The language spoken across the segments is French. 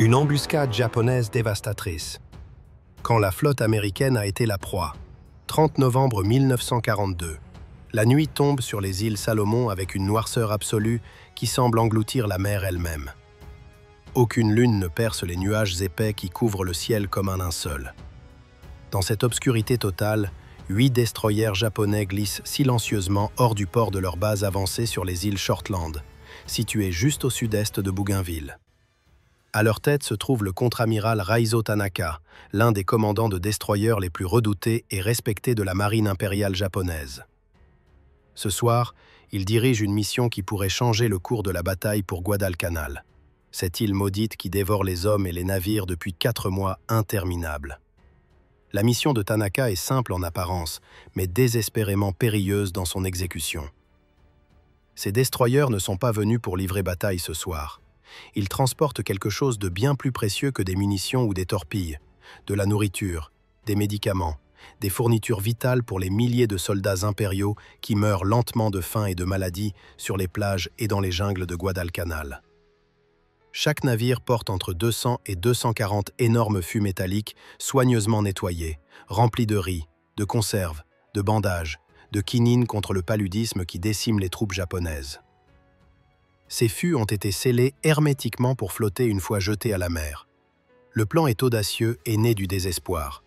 Une embuscade japonaise dévastatrice. Quand la flotte américaine a été la proie. 30 novembre 1942. La nuit tombe sur les îles Salomon avec une noirceur absolue qui semble engloutir la mer elle-même. Aucune lune ne perce les nuages épais qui couvrent le ciel comme un linceul. Dans cette obscurité totale, 8 destroyers japonais glissent silencieusement hors du port de leur base avancée sur les îles Shortland, situées juste au sud-est de Bougainville. À leur tête se trouve le contre-amiral Raizo Tanaka, l'un des commandants de destroyers les plus redoutés et respectés de la marine impériale japonaise. Ce soir, il dirige une mission qui pourrait changer le cours de la bataille pour Guadalcanal, cette île maudite qui dévore les hommes et les navires depuis 4 mois interminables. La mission de Tanaka est simple en apparence, mais désespérément périlleuse dans son exécution. Ces destroyers ne sont pas venus pour livrer bataille ce soir. Ils transportent quelque chose de bien plus précieux que des munitions ou des torpilles, de la nourriture, des médicaments, des fournitures vitales pour les milliers de soldats impériaux qui meurent lentement de faim et de maladie sur les plages et dans les jungles de Guadalcanal. Chaque navire porte entre 200 et 240 énormes fûts métalliques soigneusement nettoyés, remplis de riz, de conserves, de bandages, de quinine contre le paludisme qui décime les troupes japonaises. Ces fûts ont été scellés hermétiquement pour flotter une fois jetés à la mer. Le plan est audacieux et né du désespoir.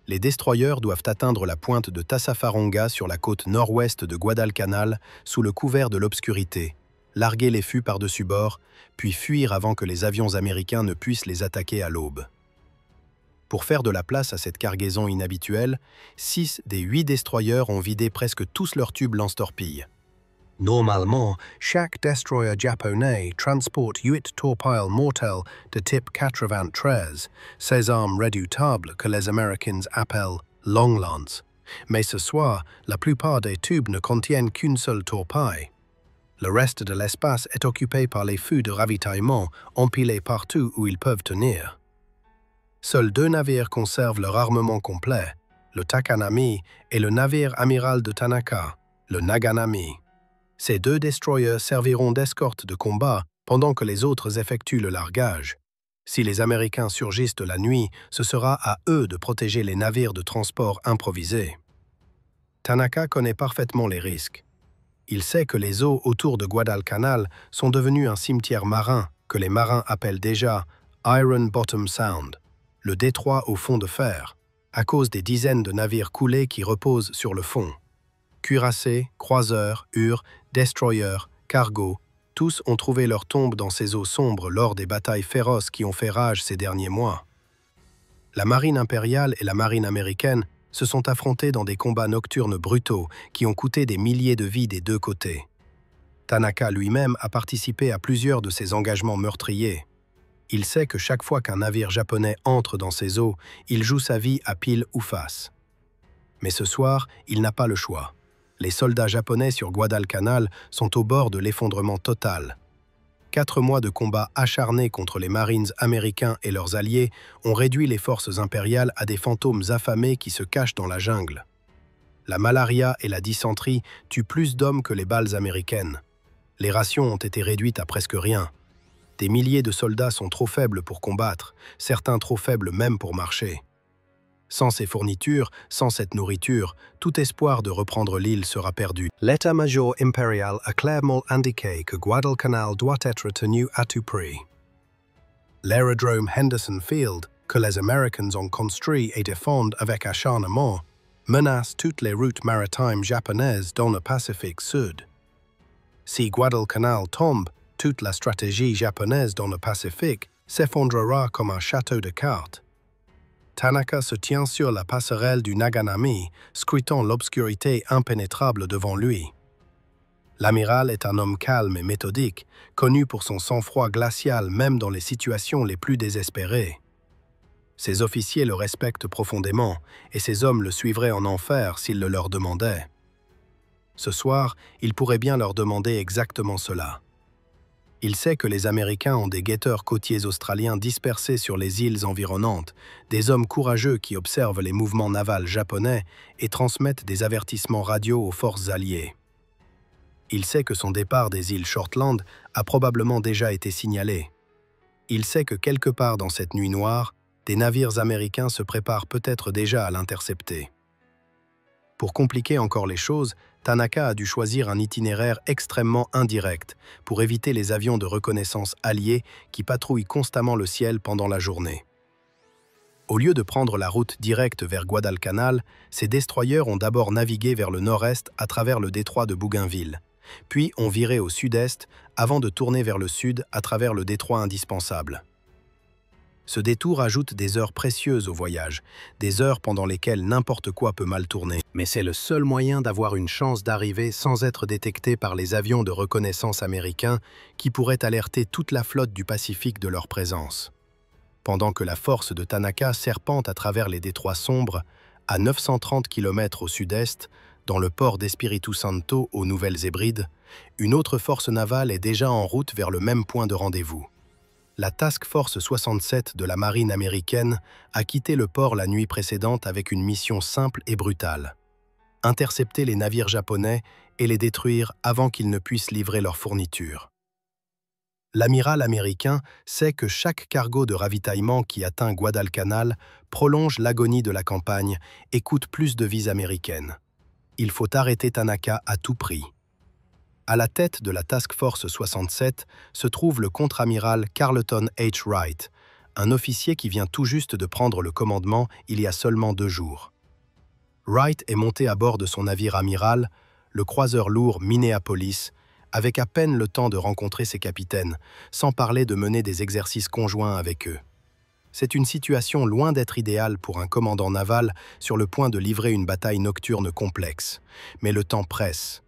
Les destroyers doivent atteindre la pointe de Tassafaronga sur la côte nord-ouest de Guadalcanal sous le couvert de l'obscurité, larguer les fûts par-dessus bord, puis fuir avant que les avions américains ne puissent les attaquer à l'aube. Pour faire de la place à cette cargaison inhabituelle, 6 des 8 destroyers ont vidé presque tous leurs tubes lance-torpilles. Normalement, chaque destroyer japonais transporte 8 torpilles mortelles de type 93, ces armes redoutables que les Américains appellent « long lance ». Mais ce soir, la plupart des tubes ne contiennent qu'une seule torpille. Le reste de l'espace est occupé par les fûts de ravitaillement empilés partout où ils peuvent tenir. Seuls 2 navires conservent leur armement complet, le Takanami et le navire amiral de Tanaka, le Naganami. Ces 2 destroyers serviront d'escorte de combat pendant que les autres effectuent le largage. Si les Américains surgissent de la nuit, ce sera à eux de protéger les navires de transport improvisés. Tanaka connaît parfaitement les risques. Il sait que les eaux autour de Guadalcanal sont devenues un cimetière marin que les marins appellent déjà Iron Bottom Sound, le détroit au fond de fer, à cause des dizaines de navires coulés qui reposent sur le fond. Cuirassés, croiseurs, destroyers, cargos, tous ont trouvé leur tombe dans ces eaux sombres lors des batailles féroces qui ont fait rage ces derniers mois. La marine impériale et la marine américaine se sont affrontés dans des combats nocturnes brutaux qui ont coûté des milliers de vies des 2 côtés. Tanaka lui-même a participé à plusieurs de ces engagements meurtriers. Il sait que chaque fois qu'un navire japonais entre dans ces eaux, il joue sa vie à pile ou face. Mais ce soir, il n'a pas le choix. Les soldats japonais sur Guadalcanal sont au bord de l'effondrement total. 4 mois de combats acharnés contre les Marines américains et leurs alliés ont réduit les forces impériales à des fantômes affamés qui se cachent dans la jungle. La malaria et la dysenterie tuent plus d'hommes que les balles américaines. Les rations ont été réduites à presque rien. Des milliers de soldats sont trop faibles pour combattre, certains trop faibles même pour marcher. Sans ces fournitures, sans cette nourriture, tout espoir de reprendre l'île sera perdu. L'état-major impérial a clairement indiqué que Guadalcanal doit être tenu à tout prix. L'aérodrome Henderson Field, que les Américains ont construit et défendent avec acharnement, menace toutes les routes maritimes japonaises dans le Pacifique Sud. Si Guadalcanal tombe, toute la stratégie japonaise dans le Pacifique s'effondrera comme un château de cartes. Tanaka se tient sur la passerelle du Naganami, scrutant l'obscurité impénétrable devant lui. L'amiral est un homme calme et méthodique, connu pour son sang-froid glacial même dans les situations les plus désespérées. Ses officiers le respectent profondément, et ses hommes le suivraient en enfer s'il le leur demandait. Ce soir, il pourrait bien leur demander exactement cela. Il sait que les Américains ont des guetteurs côtiers australiens dispersés sur les îles environnantes, des hommes courageux qui observent les mouvements navals japonais et transmettent des avertissements radio aux forces alliées. Il sait que son départ des îles Shortland a probablement déjà été signalé. Il sait que quelque part dans cette nuit noire, des navires américains se préparent peut-être déjà à l'intercepter. Pour compliquer encore les choses, Tanaka a dû choisir un itinéraire extrêmement indirect pour éviter les avions de reconnaissance alliés qui patrouillent constamment le ciel pendant la journée. Au lieu de prendre la route directe vers Guadalcanal, ces destroyers ont d'abord navigué vers le nord-est à travers le détroit de Bougainville, puis ont viré au sud-est avant de tourner vers le sud à travers le détroit indispensable. Ce détour ajoute des heures précieuses au voyage, des heures pendant lesquelles n'importe quoi peut mal tourner. Mais c'est le seul moyen d'avoir une chance d'arriver sans être détecté par les avions de reconnaissance américains qui pourraient alerter toute la flotte du Pacifique de leur présence. Pendant que la force de Tanaka serpente à travers les détroits sombres, à 930 km au sud-est, dans le port d'Espiritu Santo aux Nouvelles-Hébrides, une autre force navale est déjà en route vers le même point de rendez-vous. La Task Force 67 de la marine américaine a quitté le port la nuit précédente avec une mission simple et brutale: intercepter les navires japonais et les détruire avant qu'ils ne puissent livrer leurs fournitures. L'amiral américain sait que chaque cargo de ravitaillement qui atteint Guadalcanal prolonge l'agonie de la campagne et coûte plus de vies américaines. Il faut arrêter Tanaka à tout prix. À la tête de la Task Force 67 se trouve le contre-amiral Carleton H. Wright, un officier qui vient tout juste de prendre le commandement il y a seulement 2 jours. Wright est monté à bord de son navire amiral, le croiseur lourd Minneapolis, avec à peine le temps de rencontrer ses capitaines, sans parler de mener des exercices conjoints avec eux. C'est une situation loin d'être idéale pour un commandant naval sur le point de livrer une bataille nocturne complexe. Mais le temps presse.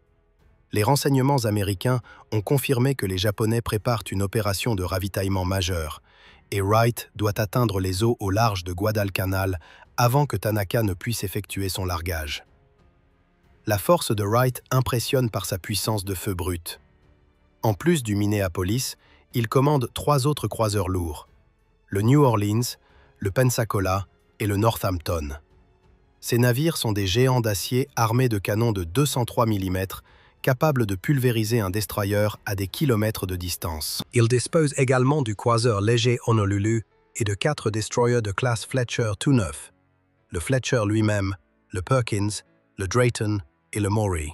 Les renseignements américains ont confirmé que les Japonais préparent une opération de ravitaillement majeure, et Wright doit atteindre les eaux au large de Guadalcanal avant que Tanaka ne puisse effectuer son largage. La force de Wright impressionne par sa puissance de feu brut. En plus du Minneapolis, il commande 3 autres croiseurs lourds: le New Orleans, le Pensacola et le Northampton. Ces navires sont des géants d'acier armés de canons de 203 mm, capables de pulvériser un destroyer à des kilomètres de distance. Ils disposent également du croiseur léger Honolulu et de 4 destroyers de classe Fletcher tout neufs: le Fletcher lui-même, le Perkins, le Drayton et le Maury.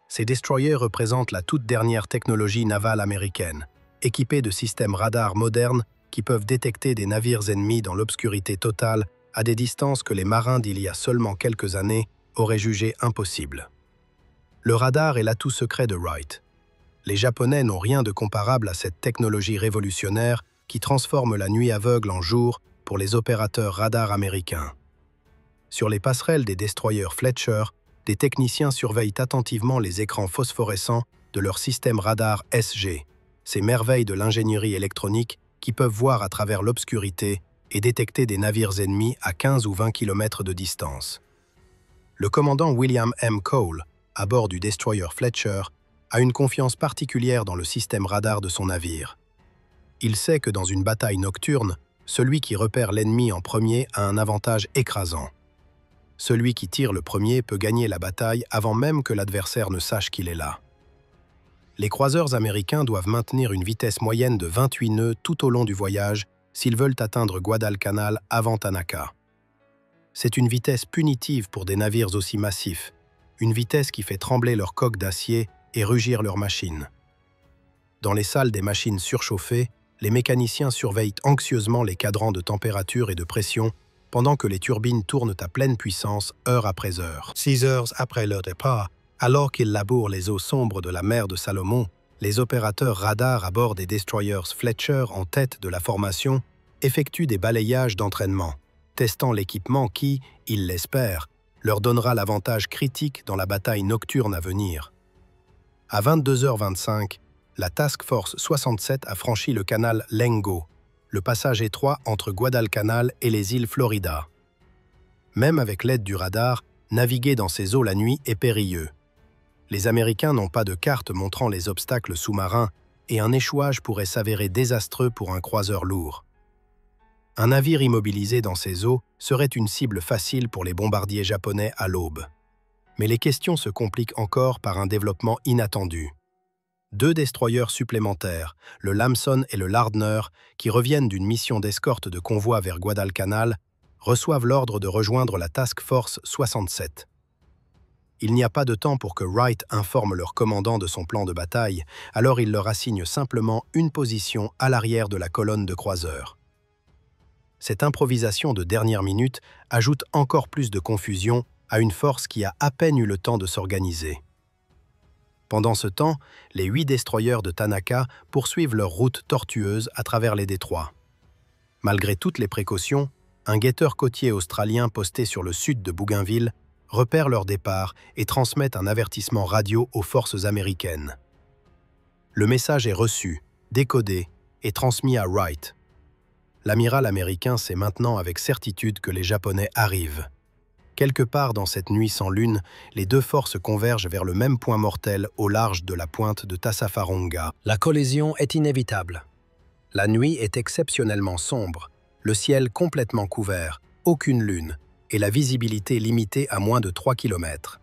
Ces destroyers représentent la toute dernière technologie navale américaine, équipés de systèmes radars modernes qui peuvent détecter des navires ennemis dans l'obscurité totale à des distances que les marins d'il y a seulement quelques années auraient jugées impossibles. Le radar est l'atout secret de Wright. Les Japonais n'ont rien de comparable à cette technologie révolutionnaire qui transforme la nuit aveugle en jour pour les opérateurs radars américains. Sur les passerelles des destroyers Fletcher, des techniciens surveillent attentivement les écrans phosphorescents de leur système radar SG, ces merveilles de l'ingénierie électronique qui peuvent voir à travers l'obscurité et détecter des navires ennemis à 15 ou 20 km de distance. Le commandant William M. Cole, à bord du destroyer Fletcher, a une confiance particulière dans le système radar de son navire. Il sait que dans une bataille nocturne, celui qui repère l'ennemi en premier a un avantage écrasant. Celui qui tire le premier peut gagner la bataille avant même que l'adversaire ne sache qu'il est là. Les croiseurs américains doivent maintenir une vitesse moyenne de 28 nœuds tout au long du voyage s'ils veulent atteindre Guadalcanal avant Tanaka. C'est une vitesse punitive pour des navires aussi massifs, une vitesse qui fait trembler leurs coques d'acier et rugir leurs machines. Dans les salles des machines surchauffées, les mécaniciens surveillent anxieusement les cadrans de température et de pression pendant que les turbines tournent à pleine puissance heure après heure. 6 heures après leur départ, alors qu'ils labourent les eaux sombres de la mer de Salomon, les opérateurs radars à bord des destroyers Fletcher en tête de la formation effectuent des balayages d'entraînement, testant l'équipement qui, ils l'espèrent, leur donnera l'avantage critique dans la bataille nocturne à venir. À 22h25, la Task Force 67 a franchi le canal Lengo, le passage étroit entre Guadalcanal et les îles Florida. Même avec l'aide du radar, naviguer dans ces eaux la nuit est périlleux. Les Américains n'ont pas de carte montrant les obstacles sous-marins et un échouage pourrait s'avérer désastreux pour un croiseur lourd. Un navire immobilisé dans ces eaux serait une cible facile pour les bombardiers japonais à l'aube. Mais les questions se compliquent encore par un développement inattendu. 2 destroyers supplémentaires, le Lamson et le Lardner, qui reviennent d'une mission d'escorte de convoi vers Guadalcanal, reçoivent l'ordre de rejoindre la Task Force 67. Il n'y a pas de temps pour que Wright informe leur commandant de son plan de bataille, alors il leur assigne simplement une position à l'arrière de la colonne de croiseurs. Cette improvisation de dernière minute ajoute encore plus de confusion à une force qui a à peine eu le temps de s'organiser. Pendant ce temps, les 8 destroyers de Tanaka poursuivent leur route tortueuse à travers les détroits. Malgré toutes les précautions, un guetteur côtier australien posté sur le sud de Bougainville repère leur départ et transmet un avertissement radio aux forces américaines. Le message est reçu, décodé et transmis à Wright. L'amiral américain sait maintenant avec certitude que les Japonais arrivent. Quelque part dans cette nuit sans lune, les 2 forces convergent vers le même point mortel au large de la pointe de Tassafaronga. La collision est inévitable. La nuit est exceptionnellement sombre, le ciel complètement couvert, aucune lune, et la visibilité limitée à moins de 3 km.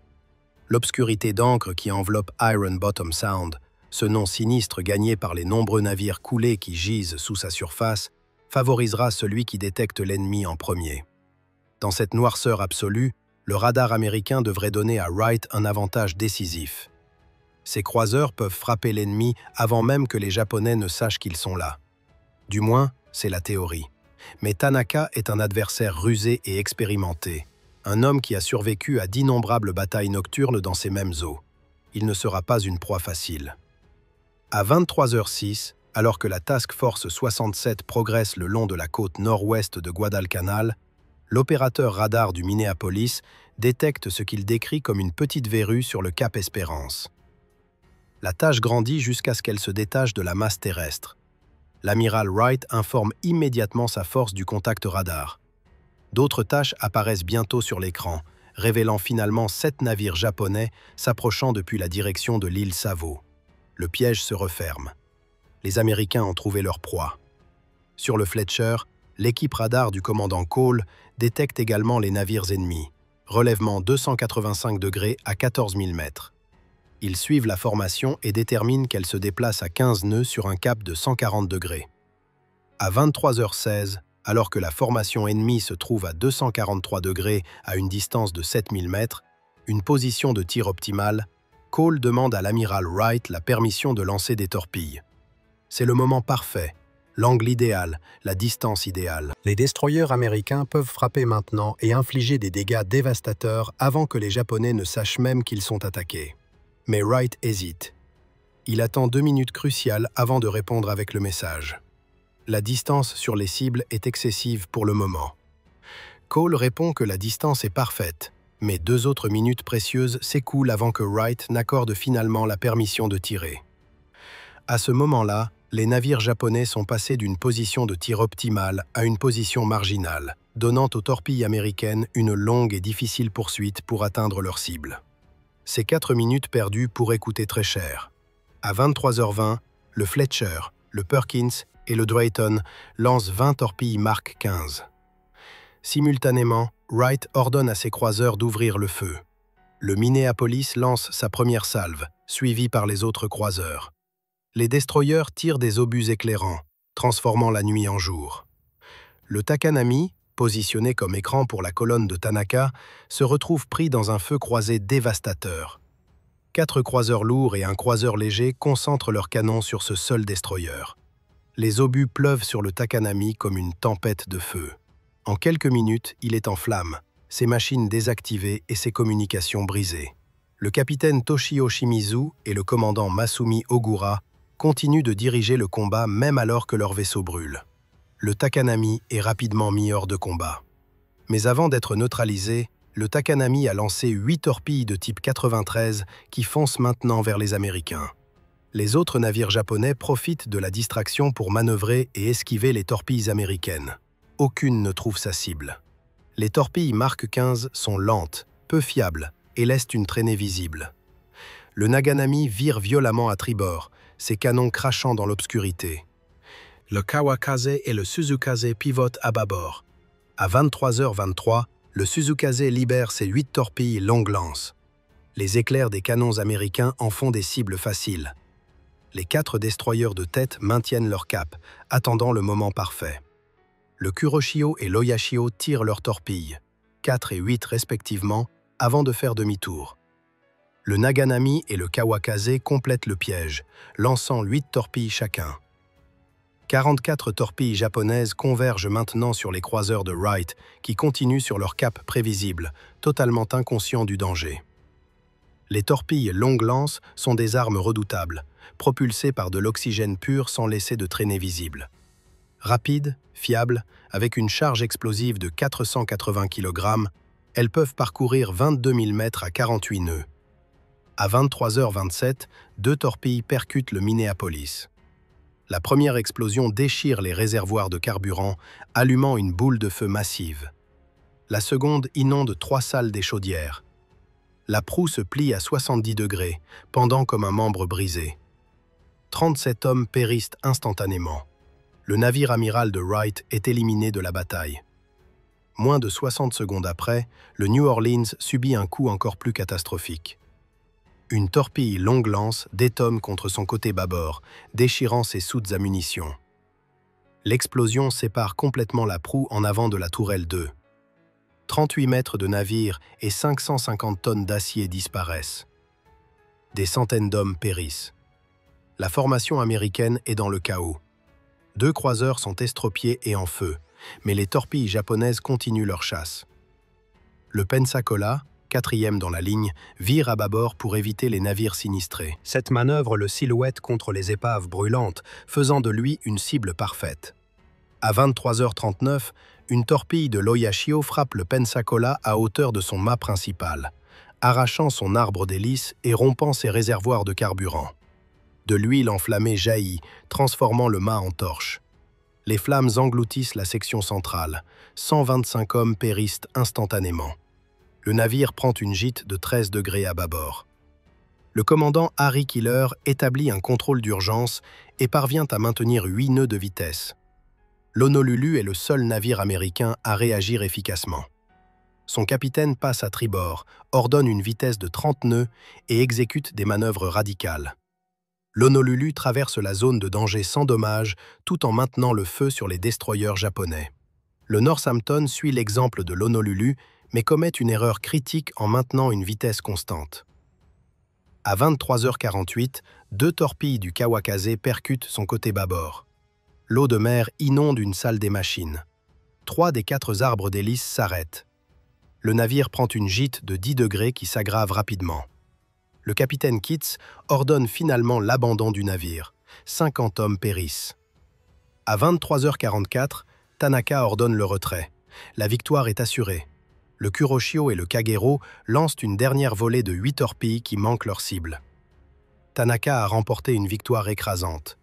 L'obscurité d'encre qui enveloppe Iron Bottom Sound, ce nom sinistre gagné par les nombreux navires coulés qui gisent sous sa surface, favorisera celui qui détecte l'ennemi en premier. Dans cette noirceur absolue, le radar américain devrait donner à Wright un avantage décisif. Ces croiseurs peuvent frapper l'ennemi avant même que les Japonais ne sachent qu'ils sont là. Du moins, c'est la théorie. Mais Tanaka est un adversaire rusé et expérimenté, un homme qui a survécu à d'innombrables batailles nocturnes dans ces mêmes eaux. Il ne sera pas une proie facile. À 23h06, alors que la Task Force 67 progresse le long de la côte nord-ouest de Guadalcanal, l'opérateur radar du Minneapolis détecte ce qu'il décrit comme une petite verrue sur le cap Espérance. La tâche grandit jusqu'à ce qu'elle se détache de la masse terrestre. L'amiral Wright informe immédiatement sa force du contact radar. D'autres tâches apparaissent bientôt sur l'écran, révélant finalement 7 navires japonais s'approchant depuis la direction de l'île Savo. Le piège se referme. Les Américains ont trouvé leur proie. Sur le Fletcher, l'équipe radar du commandant Cole détecte également les navires ennemis, relèvement 285 degrés à 14 000 mètres. Ils suivent la formation et déterminent qu'elle se déplace à 15 nœuds sur un cap de 140 degrés. À 23h16, alors que la formation ennemie se trouve à 243 degrés à une distance de 7000 mètres, une position de tir optimale, Cole demande à l'amiral Wright la permission de lancer des torpilles. C'est le moment parfait, l'angle idéal, la distance idéale. Les destroyers américains peuvent frapper maintenant et infliger des dégâts dévastateurs avant que les Japonais ne sachent même qu'ils sont attaqués. Mais Wright hésite. Il attend 2 minutes cruciales avant de répondre avec le message. La distance sur les cibles est excessive pour le moment. Cole répond que la distance est parfaite, mais 2 autres minutes précieuses s'écoulent avant que Wright n'accorde finalement la permission de tirer. À ce moment-là, les navires japonais sont passés d'une position de tir optimale à une position marginale, donnant aux torpilles américaines une longue et difficile poursuite pour atteindre leur cible. Ces 4 minutes perdues pourraient coûter très cher. À 23h20, le Fletcher, le Perkins et le Drayton lancent 20 torpilles Mark 15. Simultanément, Wright ordonne à ses croiseurs d'ouvrir le feu. Le Minneapolis lance sa première salve, suivie par les autres croiseurs. Les destroyers tirent des obus éclairants, transformant la nuit en jour. Le Takanami, positionné comme écran pour la colonne de Tanaka, se retrouve pris dans un feu croisé dévastateur. 4 croiseurs lourds et un croiseur léger concentrent leurs canons sur ce seul destroyer. Les obus pleuvent sur le Takanami comme une tempête de feu. En quelques minutes, il est en flammes, ses machines désactivées et ses communications brisées. Le capitaine Toshio Shimizu et le commandant Masumi Ogura continuent de diriger le combat même alors que leur vaisseau brûle. Le Takanami est rapidement mis hors de combat. Mais avant d'être neutralisé, le Takanami a lancé 8 torpilles de type 93 qui foncent maintenant vers les Américains. Les autres navires japonais profitent de la distraction pour manœuvrer et esquiver les torpilles américaines. Aucune ne trouve sa cible. Les torpilles Mark 15 sont lentes, peu fiables et laissent une traînée visible. Le Naganami vire violemment à tribord, ses canons crachant dans l'obscurité. Le Kawakaze et le Suzukaze pivotent à bâbord. À 23h23, le Suzukaze libère ses 8 torpilles longue lance. Les éclairs des canons américains en font des cibles faciles. Les 4 destroyers de tête maintiennent leur cap, attendant le moment parfait. Le Kuroshio et l'Oyashio tirent leurs torpilles, 4 et 8 respectivement, avant de faire demi-tour. Le Naganami et le Kawakaze complètent le piège, lançant 8 torpilles chacun. 44 torpilles japonaises convergent maintenant sur les croiseurs de Wright, qui continuent sur leur cap prévisible, totalement inconscients du danger. Les torpilles longue lance sont des armes redoutables, propulsées par de l'oxygène pur sans laisser de traînées visibles. Rapides, fiables, avec une charge explosive de 480 kg, elles peuvent parcourir 22 000 mètres à 48 nœuds. À 23h27, 2 torpilles percutent le Minneapolis. La première explosion déchire les réservoirs de carburant, allumant une boule de feu massive. La seconde inonde 3 salles des chaudières. La proue se plie à 70 degrés, pendant comme un membre brisé. 37 hommes périssent instantanément. Le navire amiral de Wright est éliminé de la bataille. Moins de 60 secondes après, le New Orleans subit un coup encore plus catastrophique. Une torpille longue lance détome contre son côté bâbord, déchirant ses soutes à munitions. L'explosion sépare complètement la proue en avant de la tourelle 2. 38 mètres de navire et 550 tonnes d'acier disparaissent. Des centaines d'hommes périssent. La formation américaine est dans le chaos. 2 croiseurs sont estropiés et en feu, mais les torpilles japonaises continuent leur chasse. Le Pensacola, 4e dans la ligne, vire à bâbord pour éviter les navires sinistrés. Cette manœuvre le silhouette contre les épaves brûlantes, faisant de lui une cible parfaite. À 23h39, une torpille de l'Oyashio frappe le Pensacola à hauteur de son mât principal, arrachant son arbre d'hélice et rompant ses réservoirs de carburant. De l'huile enflammée jaillit, transformant le mât en torche. Les flammes engloutissent la section centrale. 125 hommes périssent instantanément. Le navire prend une gîte de 13 degrés à bâbord. Le commandant Harry Killer établit un contrôle d'urgence et parvient à maintenir 8 nœuds de vitesse. L'Honolulu est le seul navire américain à réagir efficacement. Son capitaine passe à tribord, ordonne une vitesse de 30 nœuds et exécute des manœuvres radicales. L'Honolulu traverse la zone de danger sans dommage tout en maintenant le feu sur les destroyers japonais. Le Northampton suit l'exemple de l'Honolulu mais commet une erreur critique en maintenant une vitesse constante. À 23h48, 2 torpilles du Kawakaze percutent son côté bâbord. L'eau de mer inonde une salle des machines. 3 des 4 arbres d'hélice s'arrêtent. Le navire prend une gîte de 10 degrés qui s'aggrave rapidement. Le capitaine Kitts ordonne finalement l'abandon du navire. 50 hommes périssent. À 23h44, Tanaka ordonne le retrait. La victoire est assurée. Le Kuroshio et le Kagero lancent une dernière volée de 8 torpilles qui manquent leur cible. Tanaka a remporté une victoire écrasante.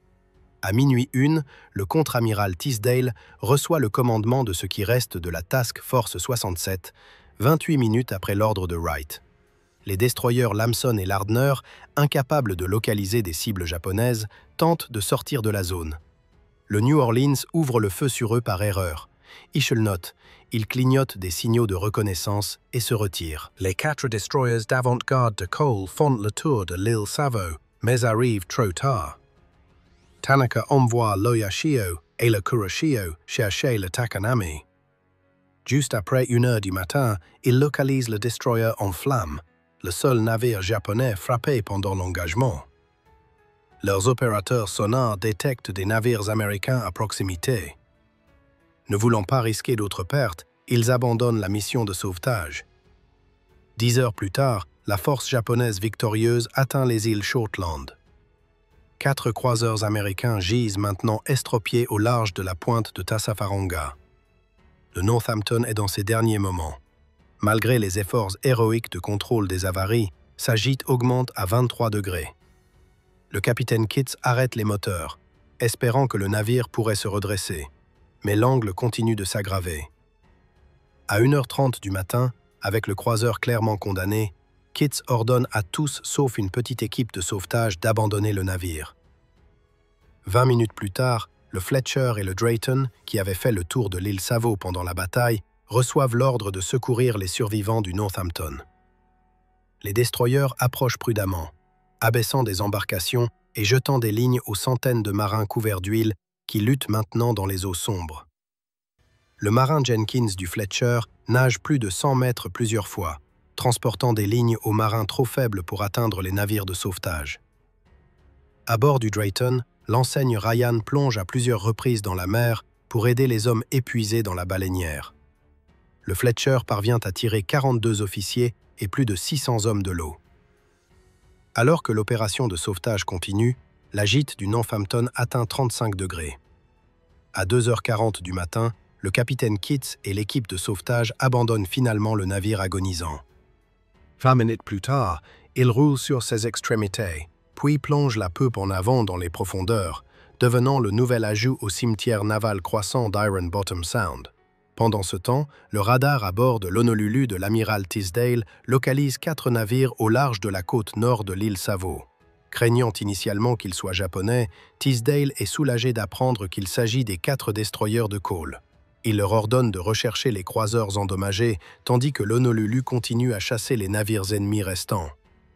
À minuit 1, le contre-amiral Tisdale reçoit le commandement de ce qui reste de la Task Force 67, 28 minutes après l'ordre de Wright. Les destroyers Lamson et Lardner, incapables de localiser des cibles japonaises, tentent de sortir de la zone. Le New Orleans ouvre le feu sur eux par erreur. Ischel note, il clignote des signaux de reconnaissance et se retire. Les 4 destroyers d'avant-garde de Cole font le tour de l'île Savo, mais arrivent trop tard. Tanaka envoie l'Oyashio et le Kuroshio chercher le Takanami. Juste après 1h du matin, il localise le destroyer en flammes, le seul navire japonais frappé pendant l'engagement. Leurs opérateurs sonars détectent des navires américains à proximité. Ne voulant pas risquer d'autres pertes, ils abandonnent la mission de sauvetage. 10 heures plus tard, la force japonaise victorieuse atteint les îles Shortland. 4 croiseurs américains gisent maintenant estropiés au large de la pointe de Tassafaronga. Le Northampton est dans ses derniers moments. Malgré les efforts héroïques de contrôle des avaries, sa gîte augmente à 23 degrés. Le capitaine Kitts arrête les moteurs, espérant que le navire pourrait se redresser. Mais l'angle continue de s'aggraver. À 1h30 du matin, avec le croiseur clairement condamné, Kitts ordonne à tous sauf une petite équipe de sauvetage d'abandonner le navire. 20 minutes plus tard, le Fletcher et le Drayton, qui avaient fait le tour de l'île Savo pendant la bataille, reçoivent l'ordre de secourir les survivants du Northampton. Les destroyers approchent prudemment, abaissant des embarcations et jetant des lignes aux centaines de marins couverts d'huile qui luttent maintenant dans les eaux sombres. Le marin Jenkins du Fletcher nage plus de 100 mètres plusieurs fois, transportant des lignes aux marins trop faibles pour atteindre les navires de sauvetage. À bord du Drayton, l'enseigne Ryan plonge à plusieurs reprises dans la mer pour aider les hommes épuisés dans la baleinière. Le Fletcher parvient à tirer 42 officiers et plus de 600 hommes de l'eau. Alors que l'opération de sauvetage continue, la gîte du Northampton atteint 35 degrés. À 2h40 du matin, le capitaine Kitts et l'équipe de sauvetage abandonnent finalement le navire agonisant. 20 minutes plus tard, il roule sur ses extrémités, puis plonge la poupe en avant dans les profondeurs, devenant le nouvel ajout au cimetière naval croissant d'Iron Bottom Sound. Pendant ce temps, le radar à bord de l'Honolulu de l'amiral Tisdale localise 4 navires au large de la côte nord de l'île Savo. Craignant initialement qu'ils soient japonais, Tisdale est soulagé d'apprendre qu'il s'agit des 4 destroyers de Cole. Il leur ordonne de rechercher les croiseurs endommagés, tandis que l'Honolulu continue à chasser les navires ennemis restants.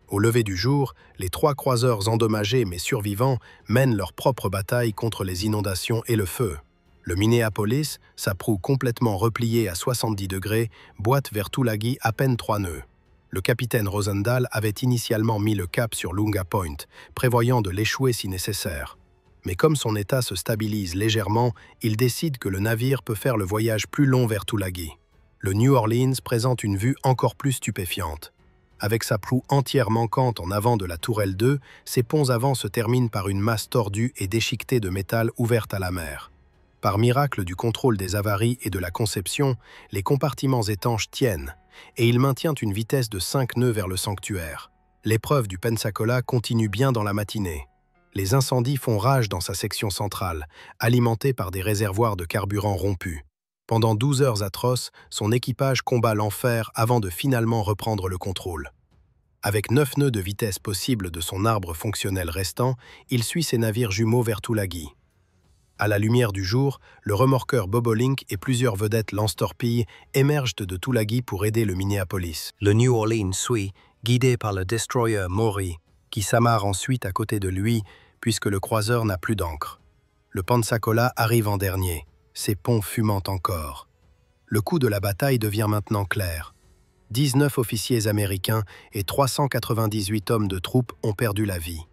Au lever du jour, les 3 croiseurs endommagés mais survivants mènent leur propre bataille contre les inondations et le feu. Le Minneapolis, sa proue complètement repliée à 70 degrés, boite vers Tulagi à peine 3 nœuds. Le capitaine Rosendahl avait initialement mis le cap sur Lunga Point, prévoyant de l'échouer si nécessaire. Mais comme son état se stabilise légèrement, il décide que le navire peut faire le voyage plus long vers Tulagi. Le New Orleans présente une vue encore plus stupéfiante. Avec sa proue entière manquante en avant de la tourelle 2, ses ponts avant se terminent par une masse tordue et déchiquetée de métal ouverte à la mer. Par miracle du contrôle des avaries et de la conception, les compartiments étanches tiennent, et il maintient une vitesse de 5 nœuds vers le sanctuaire. L'épreuve du Pensacola continue bien dans la matinée. Les incendies font rage dans sa section centrale, alimentée par des réservoirs de carburant rompus. Pendant 12 heures atroces, son équipage combat l'enfer avant de finalement reprendre le contrôle. Avec 9 nœuds de vitesse possible de son arbre fonctionnel restant, il suit ses navires jumeaux vers Tulagi. À la lumière du jour, le remorqueur Bobolink et plusieurs vedettes lance-torpilles émergent de Tulagi pour aider le Minneapolis. Le New Orleans suit, guidé par le destroyer Maury, qui s'amarre ensuite à côté de lui puisque le croiseur n'a plus d'ancre. Le Pensacola arrive en dernier, ses ponts fumant encore. Le coup de la bataille devient maintenant clair. 19 officiers américains et 398 hommes de troupes ont perdu la vie.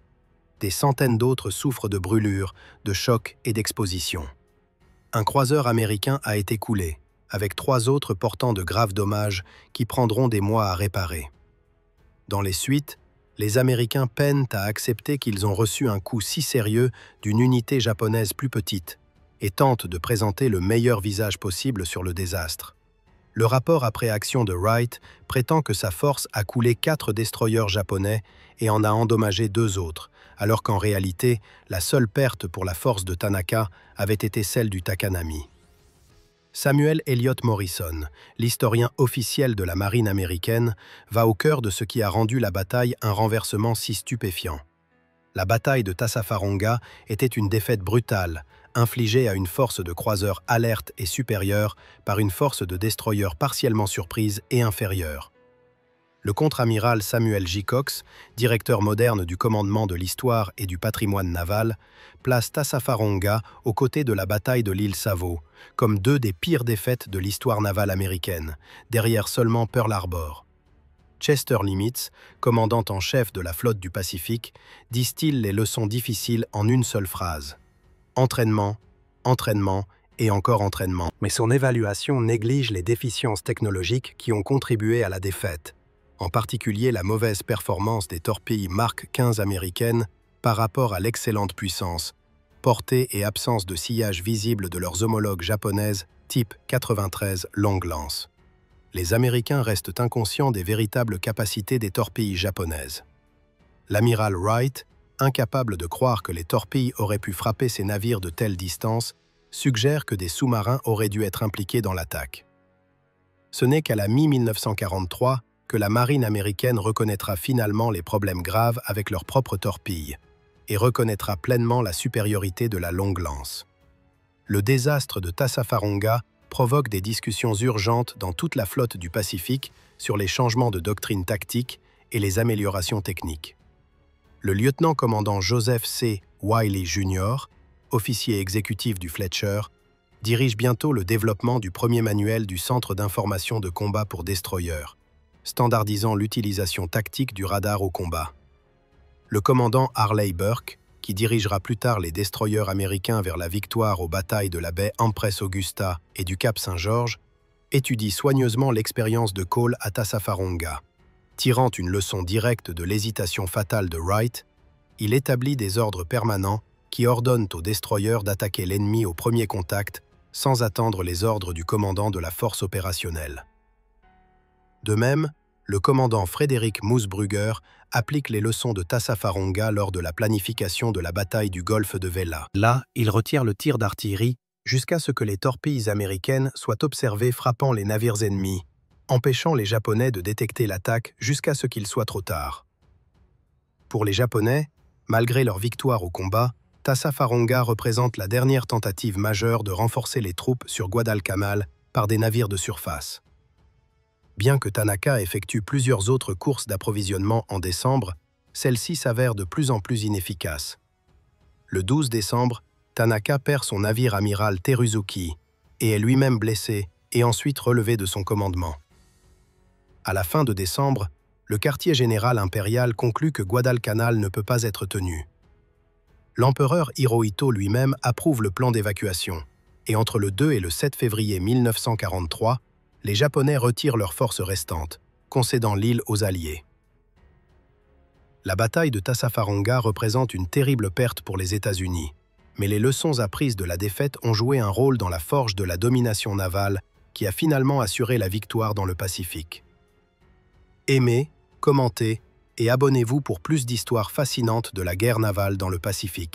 Des centaines d'autres souffrent de brûlures, de chocs et d'expositions. Un croiseur américain a été coulé, avec 3 autres portant de graves dommages qui prendront des mois à réparer. Dans les suites, les Américains peinent à accepter qu'ils ont reçu un coup si sérieux d'une unité japonaise plus petite et tentent de présenter le meilleur visage possible sur le désastre. Le rapport après action de Wright prétend que sa force a coulé 4 destroyers japonais et en a endommagé 2 autres, alors qu'en réalité, la seule perte pour la force de Tanaka avait été celle du Takanami. Samuel Eliot Morrison, l'historien officiel de la marine américaine, va au cœur de ce qui a rendu la bataille un renversement si stupéfiant. La bataille de Tassafaronga était une défaite brutale, infligée à une force de croiseurs alerte et supérieure par une force de destroyers partiellement surprise et inférieure. Le contre-amiral Samuel J. Cox, directeur moderne du commandement de l'histoire et du patrimoine naval, place Tassafaronga aux côtés de la bataille de l'île Savo, comme 2 des pires défaites de l'histoire navale américaine, derrière seulement Pearl Harbor. Chester Nimitz, commandant en chef de la flotte du Pacifique, distille les leçons difficiles en une seule phrase. Entraînement, entraînement et encore entraînement. Mais son évaluation néglige les déficiences technologiques qui ont contribué à la défaite, en particulier la mauvaise performance des torpilles Mark 15 américaines par rapport à l'excellente puissance, portée et absence de sillage visible de leurs homologues japonaises type 93 longue lance. Les Américains restent inconscients des véritables capacités des torpilles japonaises. L'amiral Wright, incapable de croire que les torpilles auraient pu frapper ces navires de telle distance, suggère que des sous-marins auraient dû être impliqués dans l'attaque. Ce n'est qu'à la mi-1943 que la marine américaine reconnaîtra finalement les problèmes graves avec leurs propres torpilles et reconnaîtra pleinement la supériorité de la longue lance. Le désastre de Tassafaronga provoque des discussions urgentes dans toute la flotte du Pacifique sur les changements de doctrine tactique et les améliorations techniques. Le lieutenant-commandant Joseph C. Wiley Jr., officier exécutif du Fletcher, dirige bientôt le développement du premier manuel du Centre d'information de combat pour destroyers, standardisant l'utilisation tactique du radar au combat. Le commandant Harley Burke, qui dirigera plus tard les destroyers américains vers la victoire aux batailles de la baie Empress Augusta et du Cap Saint-Georges, étudie soigneusement l'expérience de Cole à Tassafaronga. Tirant une leçon directe de l'hésitation fatale de Wright, il établit des ordres permanents qui ordonnent aux destroyers d'attaquer l'ennemi au premier contact sans attendre les ordres du commandant de la force opérationnelle. De même, le commandant Frédéric Moosbrugger applique les leçons de Tassafaronga lors de la planification de la bataille du golfe de Vella. Là, il retire le tir d'artillerie jusqu'à ce que les torpilles américaines soient observées frappant les navires ennemis, empêchant les Japonais de détecter l'attaque jusqu'à ce qu'il soit trop tard. Pour les Japonais, malgré leur victoire au combat, Tassafaronga représente la dernière tentative majeure de renforcer les troupes sur Guadalcanal par des navires de surface. Bien que Tanaka effectue plusieurs autres courses d'approvisionnement en décembre, celle-ci s'avère de plus en plus inefficace. Le 12 décembre, Tanaka perd son navire amiral Teruzuki et est lui-même blessé et ensuite relevé de son commandement. À la fin de décembre, le quartier général impérial conclut que Guadalcanal ne peut pas être tenu. L'empereur Hirohito lui-même approuve le plan d'évacuation, et entre le 2 et le 7 février 1943, les Japonais retirent leurs forces restantes, concédant l'île aux Alliés. La bataille de Tassafaronga représente une terrible perte pour les États-Unis, mais les leçons apprises de la défaite ont joué un rôle dans la forge de la domination navale qui a finalement assuré la victoire dans le Pacifique. Aimez, commentez et abonnez-vous pour plus d'histoires fascinantes de la guerre navale dans le Pacifique.